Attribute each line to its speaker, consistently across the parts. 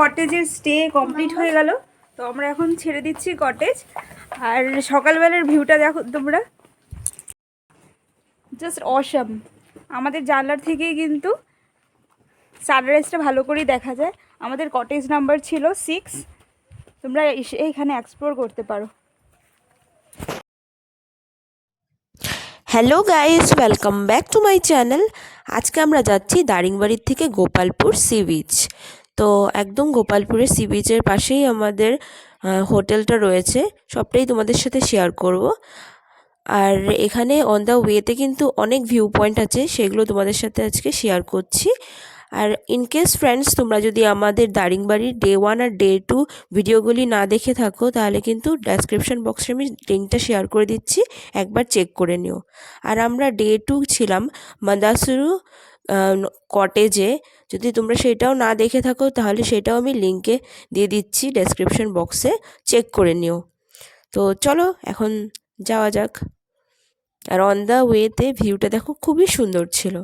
Speaker 1: কটেজের stay complete হয়ে গেল। তো আমরা এখন ছেড়ে দিচ্ছি কটেজ। আর সকালবেলার ভিউটা দেখো তোমরা, জাস্ট অসাম। আমাদের জানলার থেকেই কিন্তু সানরাইজটা ভালো করেই দেখা যায়। আমাদের কটেজ নাম্বার ছিল 6। তোমরা এইখানে এক্সপ্লোর করতে পারো।
Speaker 2: Hello guys, welcome back to my channel. আজকে আমরা যাচ্ছি দারিংবাড়ির থেকে গোপালপুর সি বিচ। তো একদম গোপালপুরের সি বিচের পাশেই আমাদের হোটেলটা রয়েছে। সবটাই তোমাদের সাথে শেয়ার করব। আর এখানে অন দ্য ওয়েতে কিন্তু অনেক ভিউ পয়েন্ট আছে, সেগুলো তোমাদের সাথে আজকে শেয়ার করছি। আর ইনকেস ফ্রেন্ডস, তোমরা যদি আমাদের দারিংবাড়ির ডে 1 আর ডে 2 ভিডিওগুলি না দেখে থাকো, তাহলে কিন্তু ডেসক্রিপশন বক্সে আমি লিঙ্কটা শেয়ার করে দিচ্ছি, একবার চেক করে নিও। আর আমরা ডে 2 ছিলাম মান্দাসারু কটেজে। যদি তোমরা সেটাও না দেখে থাকো, তাহলে সেটাও আমি লিঙ্কে দিয়ে দিচ্ছি ডেসক্রিপশন বক্সে, চেক করে নিও। তো চলো এখন যাওয়া যাক। আর অন দ্য ওয়েতে ভিউটা দেখো, খুবই সুন্দর ছিল।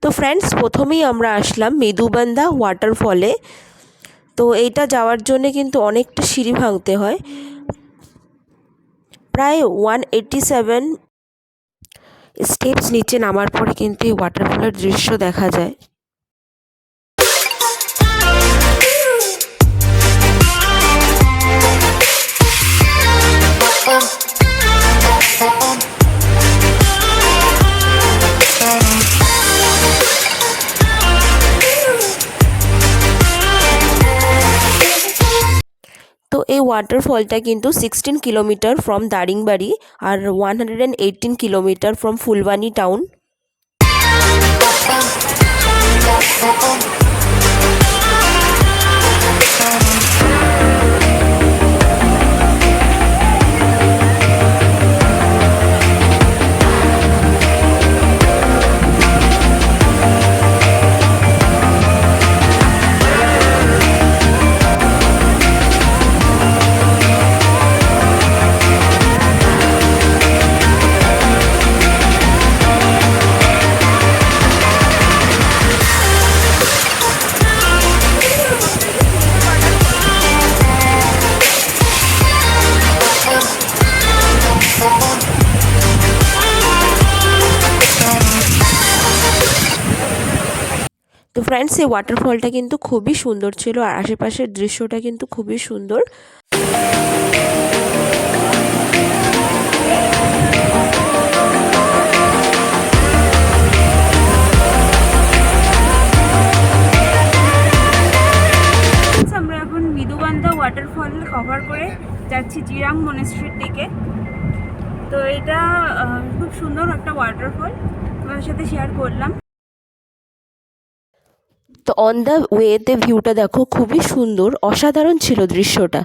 Speaker 2: তো ফ্রেন্ডস, প্রথমেই আমরা আসলাম মিদুবান্দা ওয়াটারফলে। তো এইটা যাওয়ার জন্যে কিন্তু অনেকটা সিঁড়ি ভাঙতে হয়, প্রায় 187 স্টেপস নিচে নামার পরে কিন্তু এই ওয়াটারফলের দৃশ্য দেখা যায়। তো এই ওয়াটারফলটা কিন্তু 16 কিলোমিটার ফ্রম দারিংবাড়ি আর 118 কিলোমিটার ফ্রম ফুলবানি টাউন। তো ফ্রেন্ডস, এই ওয়াটারফলটা কিন্তু খুবই সুন্দর ছিল আর আশেপাশের দৃশ্যটা কিন্তু খুবই সুন্দর।
Speaker 1: আমরা এখন মিদুবান্দা ওয়াটারফল কভার করে যাচ্ছি জিরাং মনেস্ট্রির দিকে। তো এটা খুব সুন্দর একটা ওয়াটারফল, তোমাদের সাথে শেয়ার করলাম।
Speaker 2: তো অন দ্য ওয়েতে ভিউটা দেখো, খুবই সুন্দর, অসাধারণ ছিল দৃশ্যটা।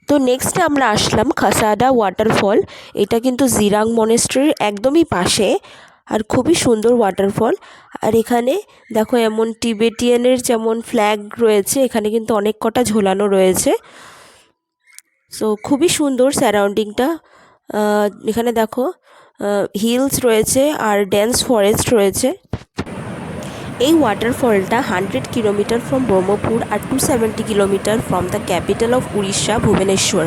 Speaker 2: তো নেক্সট আমরা আসলাম খাসাডা ওয়াটারফল। এটা কিন্তু জিরাং মনেস্ট্রির একদমই পাশে আর খুবই সুন্দর ওয়াটারফল। আর এখানে দেখো, এমন টিবেটিয়ানের যেমন ফ্ল্যাগ রয়েছে, এখানে কিন্তু অনেক কটা ঝোলানো রয়েছে। সো খুবই সুন্দর সারাউন্ডিংটা। এখানে দেখো হিলস রয়েছে আর ডেন্স ফরেস্ট রয়েছে। এই ওয়াটারফলটা 100 কিলোমিটার ফ্রম ব্রহ্মপুর আর 270 kilometre from the capital of Orissa, Bhubaneswar.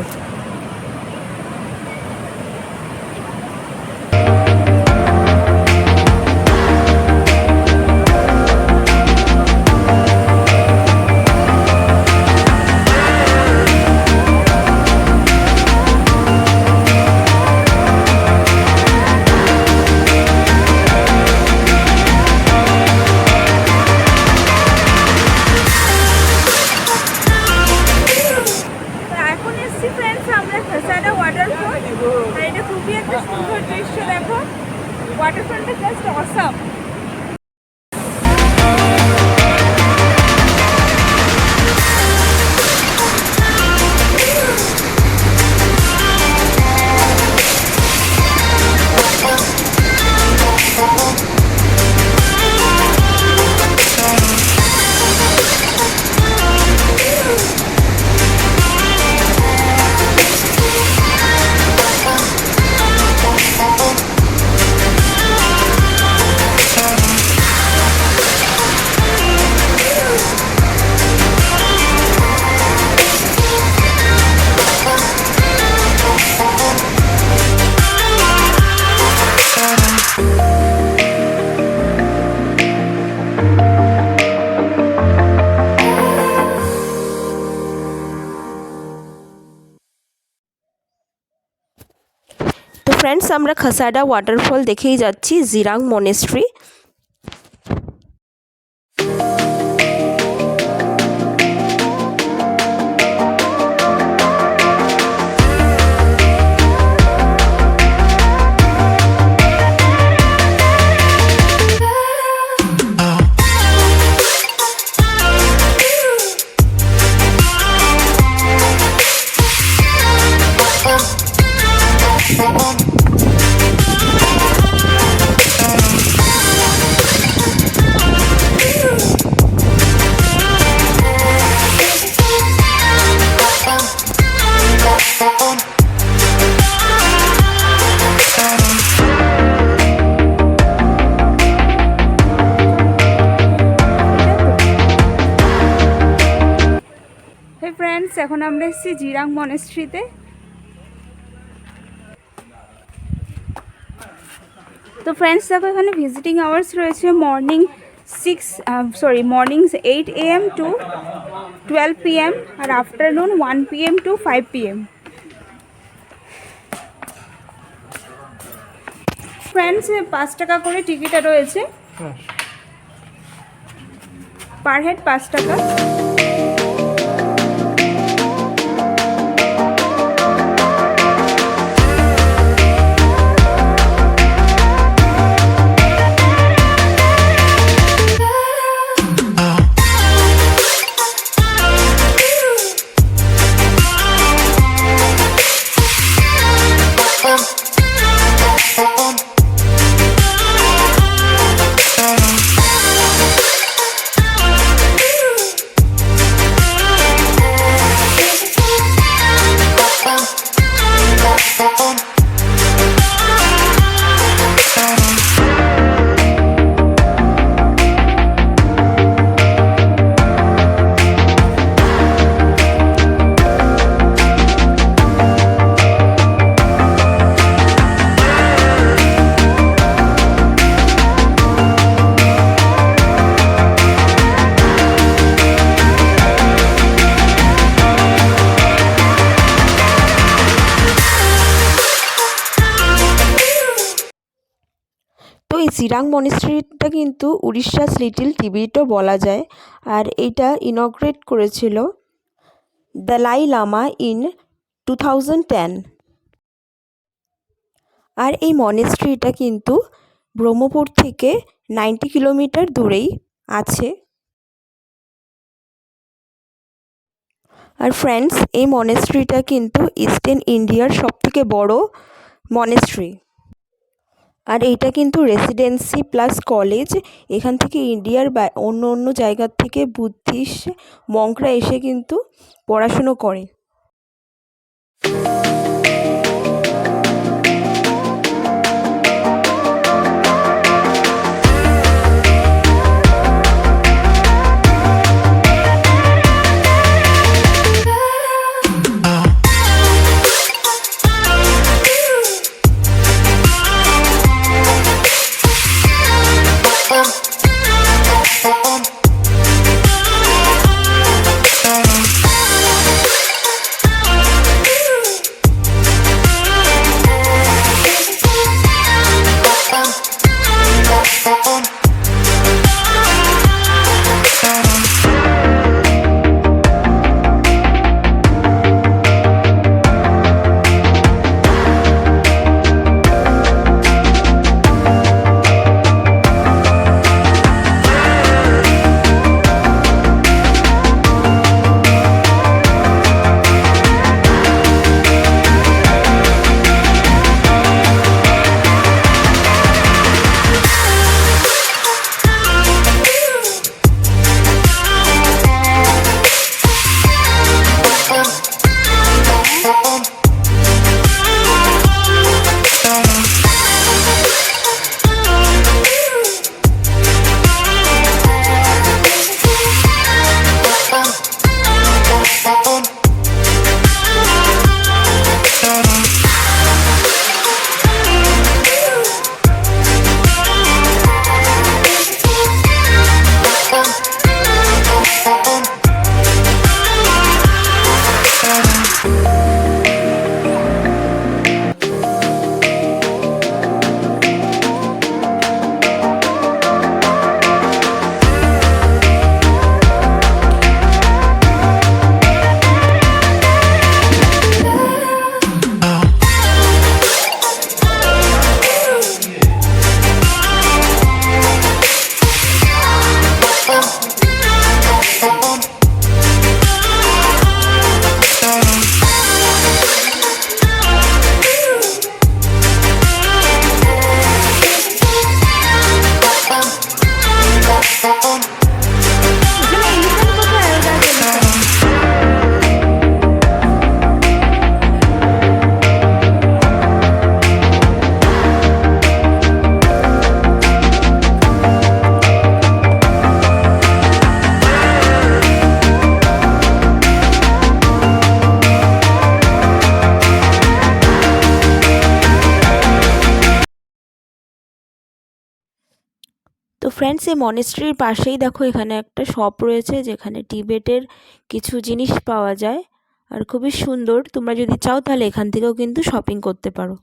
Speaker 2: Friends, আমরা খাসাডা ওয়াটারফল দেখেই যাচ্ছি জিরাং মনেস্ট্রি।
Speaker 1: ফ্রেন্ডস, এখন আমরা এসেছি জিরাং মনেস্ট্রিতে। তো ফ্রেন্ডস দেখো, এখানে ভিজিটিং আওয়ার্স রয়েছে মর্নিং 8 AM টু 12 PM আর afternoon 1 PM to 5 PM। Friends 5 টাকা করে টিকিট রয়েছে, পার হেড 5 টাকা। তো এই জিরাং মনেস্ট্রিটা কিন্তু উড়িষ্যাস লিটল টিবেটও বলা যায়, আর এইটা ইনগ্রেট করেছিল দালাই লামা ইন 2010। আর এই মনেস্ট্রিটা কিন্তু ব্রহ্মপুর থেকে 90 কিলোমিটার দূরেই আছে। আর ফ্রেন্ডস, এই মনেস্ট্রিটা কিন্তু ইস্টার্ন ইন্ডিয়ার সবথেকে বড় মনেস্ট্রি। আর এইটা কিন্তু রেসিডেন্সি প্লাস কলেজ। এখান থেকে ইন্ডিয়ার অন্য অন্য জায়গার থেকে বুদ্ধিস্ট মঙ্করা এসে কিন্তু পড়াশুনো করে।
Speaker 2: ফ্রেন্ডস, এই মনেস্ট্রির পাশেই দেখো এখানে একটা শপ রয়েছে যেখানে টিবেটের কিছু জিনিস পাওয়া যায় আর খুবই সুন্দর। তোমরা যদি চাও তাহলে এখান থেকেও কিন্তু শপিং করতে পারো।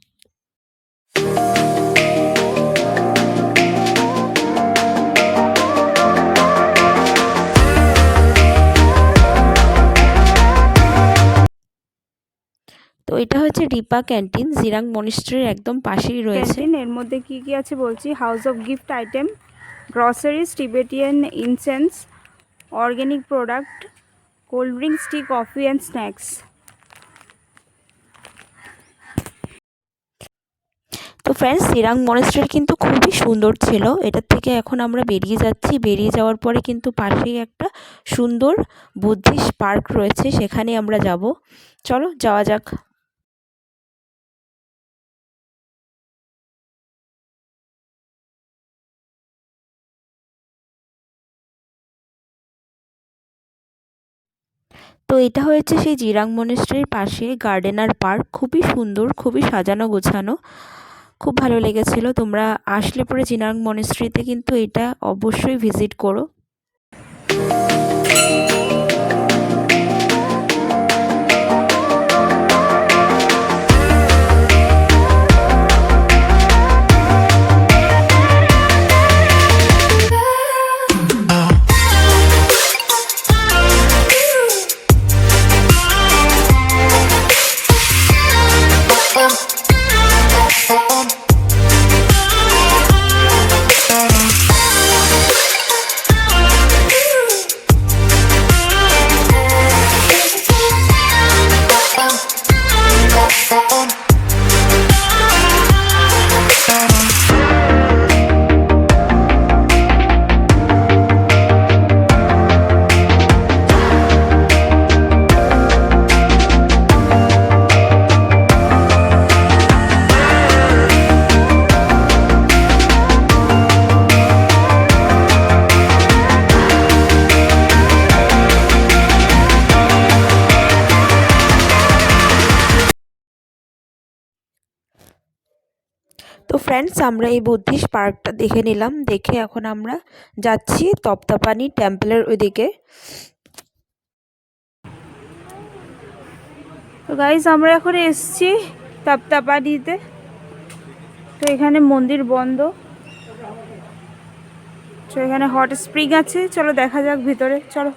Speaker 2: তো এটা হচ্ছে রিপা ক্যান্টিন, জিরাং মনেস্ট্রির একদম পাশেই রয়েছে।
Speaker 1: ক্যান্টিন এর মধ্যে কি কি আছে বলছি। House of gift item, groceries, Tibetan incense, organic product, cold drinks, T, coffee and snacks.
Speaker 2: তো ফ্রেন্ডস, জিরাং মনেস্ট্রি কিন্তু খুবই সুন্দর ছিল। এটার থেকে এখন আমরা বেরিয়ে যাচ্ছি। বেরিয়ে যাওয়ার পরে কিন্তু পাশেই একটা সুন্দর বুদ্ধিস্ট পার্ক রয়েছে, সেখানে আমরা যাব। চলো যাওয়া যাক। তো এটা হয়েছে সেই জিরাং মনেস্ট্রির পাশে গার্ডেনার পার্ক। খুবই সুন্দর, খুবই সাজানো গোছানো, খুব ভালো লেগেছিল। তোমরা আসলে পরে জিরাং মনেস্ট্রিতে কিন্তু এটা অবশ্যই ভিজিট করো। তো ফ্রেন্ডস, আমরা এই বুদ্ধিস্ট পার্কটা দেখে নিলাম। দেখে এখন আমরা যাচ্ছি তপ্তাপানি টেম্পলের ওইদিকে।
Speaker 1: তো গাইজ, আমরা এখন এসেছি তাপ্তাপানিতে। তো এখানে মন্দির বন্ধ। তো এখানে হট স্প্রিং আছে, চলো দেখা যাক ভিতরে, চলো।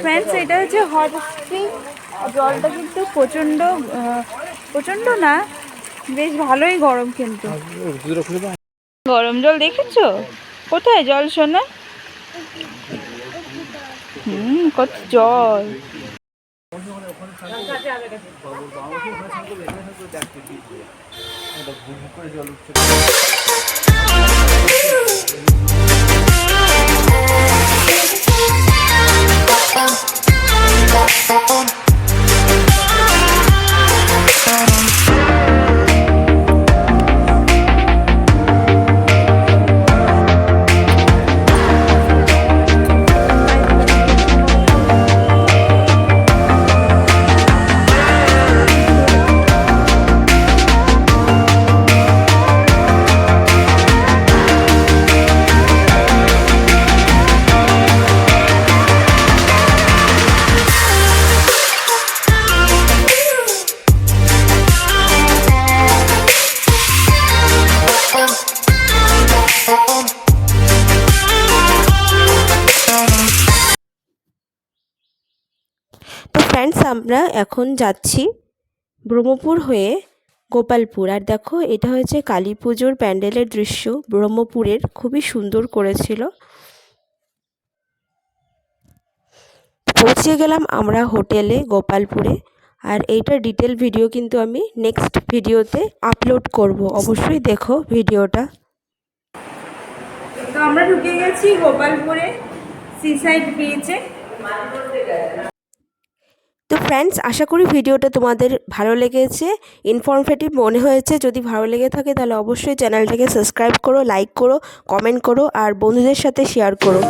Speaker 1: ফ্রেন্ডস, এটা হচ্ছে হট স্প্রিং। জলটা কিন্তু প্রচণ্ড না, বেশ ভালোই গরম। কিন্তু গরম জল দেখেছো? কোথায় জল শোনা? কত জল।
Speaker 2: তো ফ্রেন্ডস, আমরা এখন যাচ্ছি ব্রহ্মপুর হয়ে গোপালপুর। আর দেখো, এটা হচ্ছে কালী পুজোর প্যান্ডেলের দৃশ্য ব্রহ্মপুরের, খুবই সুন্দর করেছিল। পৌঁছে গেলাম আমরা হোটেলে গোপালপুরে। আর এইটার ডিটেল ভিডিও কিন্তু আমি নেক্সট ভিডিওতে আপলোড করব, অবশ্যই দেখো ভিডিওটা।
Speaker 1: তো আমরা ঢুকে গেছি গোপালপুরে। সিসাইড বিচে।
Speaker 2: তো ফ্রেন্ডস, আশা করি ভিডিওটা তোমাদের ভালো লেগেছে, ইনফরমেটিভ মনে হয়েছে। যদি ভালো লেগে থাকে তাহলে অবশ্যই চ্যানেলটাকে সাবস্ক্রাইব করো, লাইক করো, কমেন্ট করো আর বন্ধুদের সাথে শেয়ার করো।